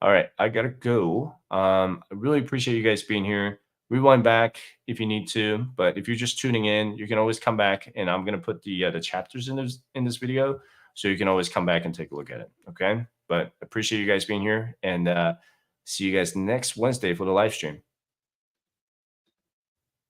All right, I got to go. I really appreciate you guys being here. Rewind back if you need to, but if you're just tuning in, you can always come back, and I'm going to put the chapters in this video, so you can always come back and take a look at it, okay? But appreciate you guys being here, and see you guys next Wednesday for the live stream.